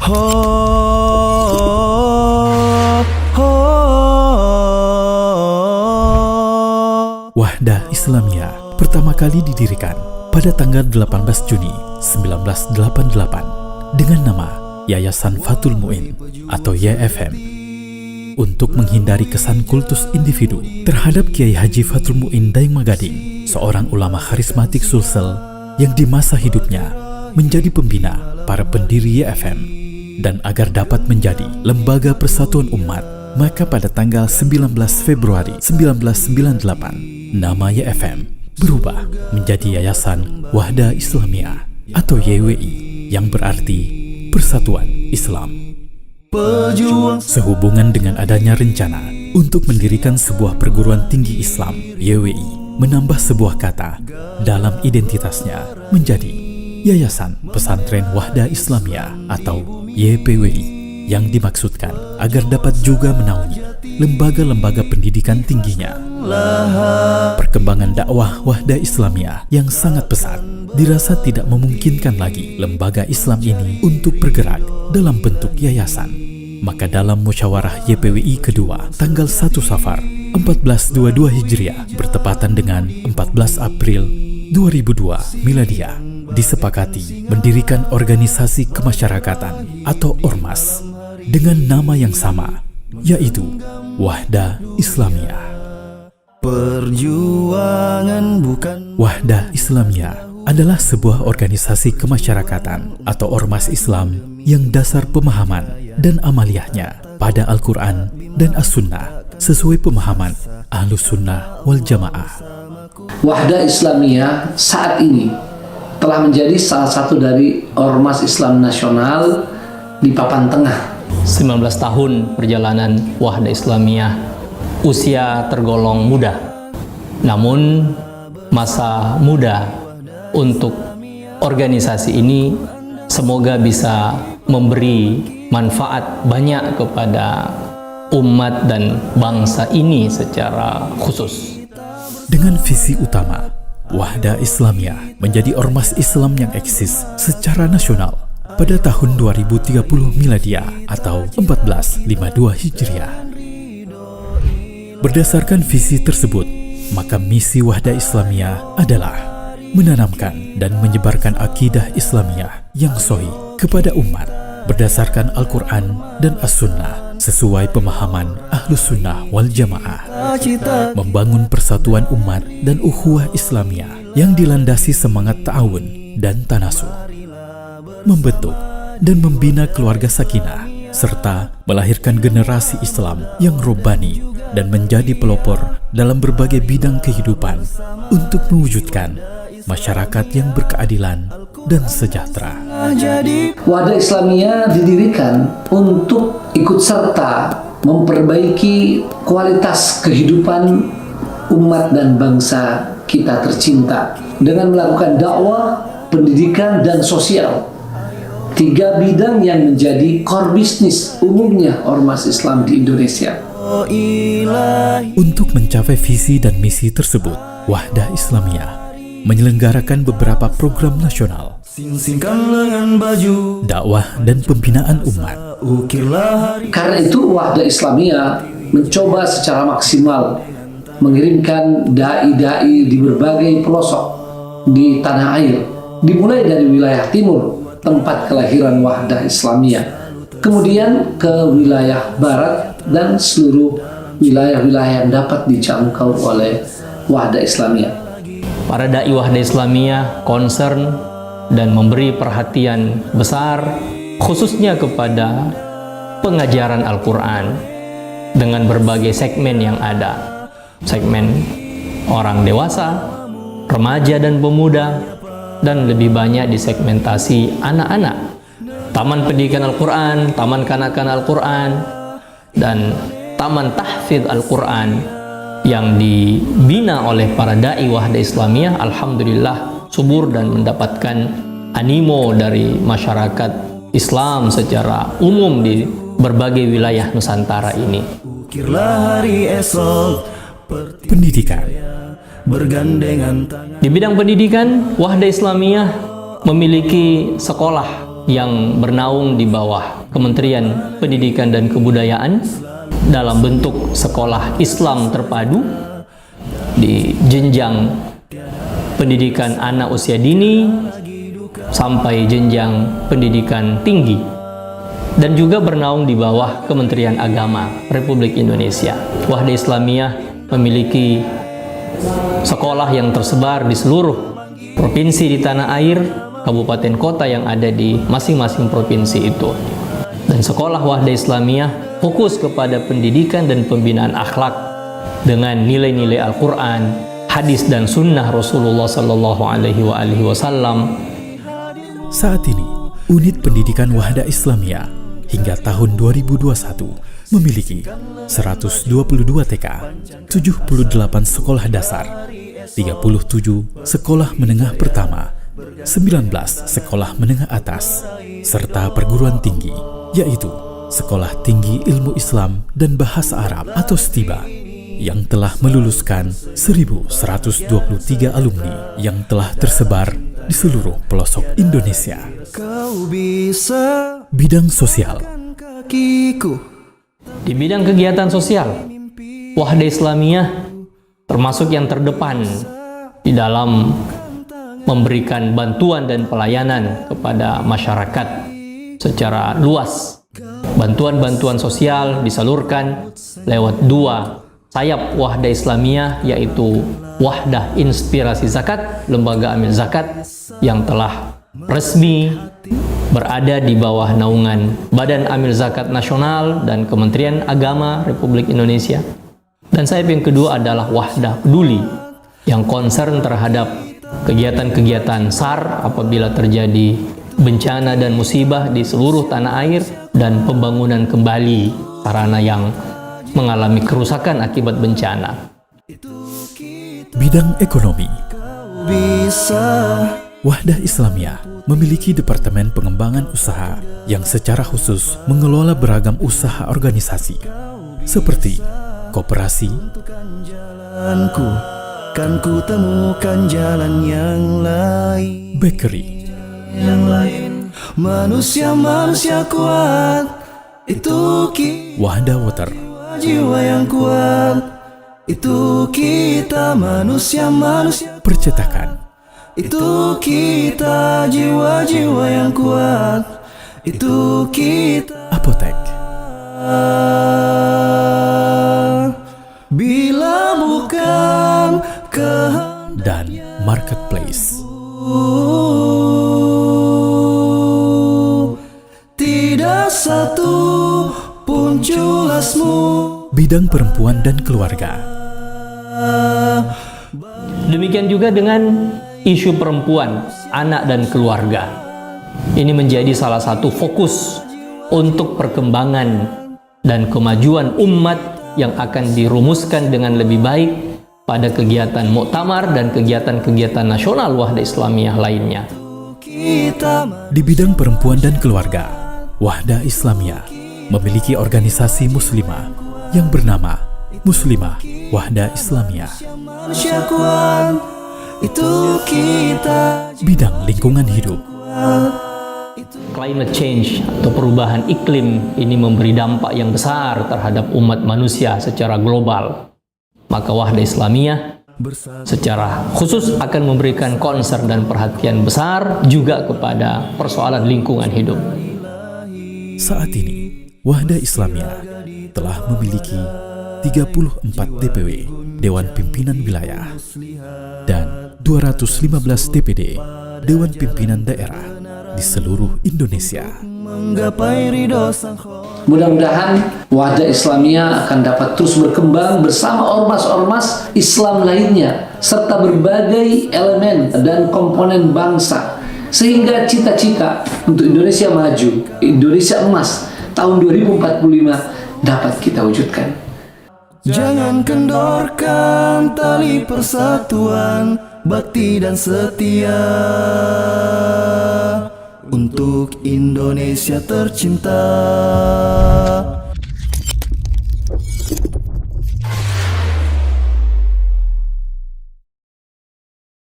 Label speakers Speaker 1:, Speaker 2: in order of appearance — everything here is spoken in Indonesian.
Speaker 1: Wahdah Islamiyah pertama kali didirikan pada tanggal 18 Juni 1988 dengan nama Yayasan Fathul Mu'in atau YFM untuk menghindari kesan kultus individu terhadap Kiai Haji Fathul Mu'in Daeng Magading, seorang ulama karismatik Sulsel yang di masa hidupnya menjadi pembina para pendiri YFM, dan agar dapat menjadi lembaga persatuan umat, maka pada tanggal 19 Februari 1998 nama YFM berubah menjadi Yayasan Wahdah Islamiyah atau YWI yang berarti Persatuan Islam. Sehubungan dengan adanya rencana untuk mendirikan sebuah perguruan tinggi Islam, YWI menambah sebuah kata dalam identitasnya menjadi Yayasan Pesantren Wahdah Islamiyah atau YPWI, yang dimaksudkan agar dapat juga menaungi lembaga-lembaga pendidikan tingginya. Perkembangan dakwah Wahdah Islamiyah yang sangat pesat dirasa tidak memungkinkan lagi lembaga Islam ini untuk bergerak dalam bentuk yayasan. Maka dalam musyawarah YPWI kedua tanggal 1 Safar 1422 Hijriah bertepatan dengan 14 April 2002 Miladiah, disepakati mendirikan organisasi kemasyarakatan atau Ormas dengan nama yang sama, yaitu Wahdah Islamiyah. Perjuangan bukan Wahdah Islamiyah adalah sebuah organisasi kemasyarakatan atau ormas Islam yang dasar pemahaman dan amaliyahnya pada Al-Quran dan As-Sunnah sesuai pemahaman Ahlus Sunnah wal Jamaah.
Speaker 2: Wahdah Islamiyah saat ini telah menjadi salah satu dari ormas Islam nasional di papan tengah.
Speaker 3: 19 tahun perjalanan Wahdah Islamiyah, usia tergolong muda. Namun masa muda untuk organisasi ini semoga bisa memberi manfaat banyak kepada umat dan bangsa ini secara khusus.
Speaker 1: Dengan visi utama, Wahdah Islamiyah menjadi ormas Islam yang eksis secara nasional pada tahun 2030 Miladiah atau 1452 Hijriah. Berdasarkan visi tersebut, maka misi Wahdah Islamiyah adalah menanamkan dan menyebarkan akidah Islamiyah yang sahih kepada umat berdasarkan Al-Quran dan As-Sunnah sesuai pemahaman Ahlus Sunnah wal Jamaah, membangun persatuan umat dan ukhuwah Islamiyah yang dilandasi semangat ta'awun dan tanasuh, membentuk dan membina keluarga sakinah, serta melahirkan generasi Islam yang robbani dan menjadi pelopor dalam berbagai bidang kehidupan untuk mewujudkan masyarakat yang berkeadilan dan sejahtera.
Speaker 2: Wahdah Islamiyah didirikan untuk ikut serta memperbaiki kualitas kehidupan umat dan bangsa kita tercinta dengan melakukan dakwah, pendidikan, dan sosial. 3 bidang yang menjadi core bisnis umumnya ormas Islam di Indonesia.
Speaker 1: Untuk mencapai visi dan misi tersebut, Wahdah Islamiyah menyelenggarakan beberapa program nasional, dakwah dan pembinaan umat.
Speaker 2: Karena itu Wahdah Islamiyah mencoba secara maksimal mengirimkan dai-dai di berbagai pelosok di tanah air, dimulai dari wilayah timur tempat kelahiran Wahdah Islamiyah, kemudian ke wilayah barat dan seluruh wilayah-wilayah yang dapat dijangkau oleh Wahdah Islamiyah.
Speaker 3: Para dai Wahdah Islamiyah concern dan memberi perhatian besar khususnya kepada pengajaran Al-Quran dengan berbagai segmen yang ada. Segmen orang dewasa, remaja dan pemuda, dan lebih banyak disegmentasi anak-anak. Taman pendidikan Al-Quran, taman kanak-kanak Al-Quran, dan taman tahfidz Al-Quran yang dibina oleh para dai Wahdah Islamiyah, alhamdulillah subur dan mendapatkan animo dari masyarakat Islam secara umum di berbagai wilayah Nusantara ini.
Speaker 1: Pendidikan.
Speaker 3: Di bidang pendidikan, Wahdah Islamiyah memiliki sekolah yang bernaung di bawah Kementerian Pendidikan dan Kebudayaan dalam bentuk sekolah Islam terpadu di jenjang pendidikan anak usia dini sampai jenjang pendidikan tinggi, dan juga bernaung di bawah Kementerian Agama Republik Indonesia. Wahda Islamiyah memiliki sekolah yang tersebar di seluruh provinsi di tanah air, kabupaten kota yang ada di masing-masing provinsi itu. Dan sekolah Wahda Islamiyah fokus kepada pendidikan dan pembinaan akhlak dengan nilai-nilai Al-Quran, hadis dan sunnah Rasulullah Sallallahu Alaihi Wasallam.
Speaker 1: Saat ini, unit pendidikan Wahda Islamiyah hingga tahun 2021 memiliki 122 TK, 78 sekolah dasar, 37 sekolah menengah pertama, 19 sekolah menengah atas, serta perguruan tinggi, yaitu Sekolah Tinggi Ilmu Islam dan Bahasa Arab atau STIBA, yang telah meluluskan 1.123 alumni yang telah tersebar di seluruh pelosok Indonesia. Bidang sosial.
Speaker 3: Di bidang kegiatan sosial, Wahda Islamiyah termasuk yang terdepan di dalam memberikan bantuan dan pelayanan kepada masyarakat secara luas. Bantuan-bantuan sosial disalurkan lewat dua sayap Wahda Islamiyah, yaitu Wahdah Inspirasi Zakat, lembaga amil zakat yang telah resmi berada di bawah naungan Badan Amil Zakat Nasional dan Kementerian Agama Republik Indonesia. Dan sayap yang kedua adalah Wahdah Peduli yang concern terhadap kegiatan-kegiatan SAR apabila terjadi bencana dan musibah di seluruh tanah air dan pembangunan kembali sarana yang mengalami kerusakan akibat bencana.
Speaker 1: Bidang ekonomi. Wahda Islamiyah memiliki Departemen Pengembangan Usaha yang secara khusus mengelola beragam usaha organisasi seperti koperasi,
Speaker 4: kan ku temukan jalan yang lain,
Speaker 1: bakery,
Speaker 4: manusia kuat, itu
Speaker 1: Wahda Water,
Speaker 4: jiwa yang kuat, itu kita manusia
Speaker 1: percetakan,
Speaker 4: itu kita jiwa-jiwa yang kuat, itu kita
Speaker 1: apotek,
Speaker 4: bila bukan
Speaker 1: dan marketplace.
Speaker 4: Tidak satu pun culasmu.
Speaker 1: Bidang perempuan dan keluarga.
Speaker 3: Demikian juga dengan isu perempuan, anak dan keluarga. Ini menjadi salah satu fokus untuk perkembangan dan kemajuan umat yang akan dirumuskan dengan lebih baik pada kegiatan muktamar dan kegiatan-kegiatan nasional Wahda Islamiyah lainnya.
Speaker 1: Di bidang perempuan dan keluarga, Wahda Islamiyah memiliki organisasi muslimah yang bernama Muslimah Wahda Islamiyah. Bidang lingkungan hidup.
Speaker 3: Climate change atau perubahan iklim ini memberi dampak yang besar terhadap umat manusia secara global. Maka Wahda Islamiyah secara khusus akan memberikan concern dan perhatian besar juga kepada persoalan lingkungan hidup.
Speaker 1: Saat ini, Wahda Islamiyah telah memiliki 34 DPW Dewan Pimpinan Wilayah dan 215 DPD Dewan Pimpinan Daerah di seluruh Indonesia.
Speaker 2: Mudah-mudahan Wahda Islamiyah akan dapat terus berkembang bersama ormas-ormas Islam lainnya serta berbagai elemen dan komponen bangsa, sehingga cita-cita untuk Indonesia maju, Indonesia emas tahun 2045 dapat kita wujudkan.
Speaker 4: Jangan kendorkan tali persatuan, bakti dan setia untuk Indonesia tercinta.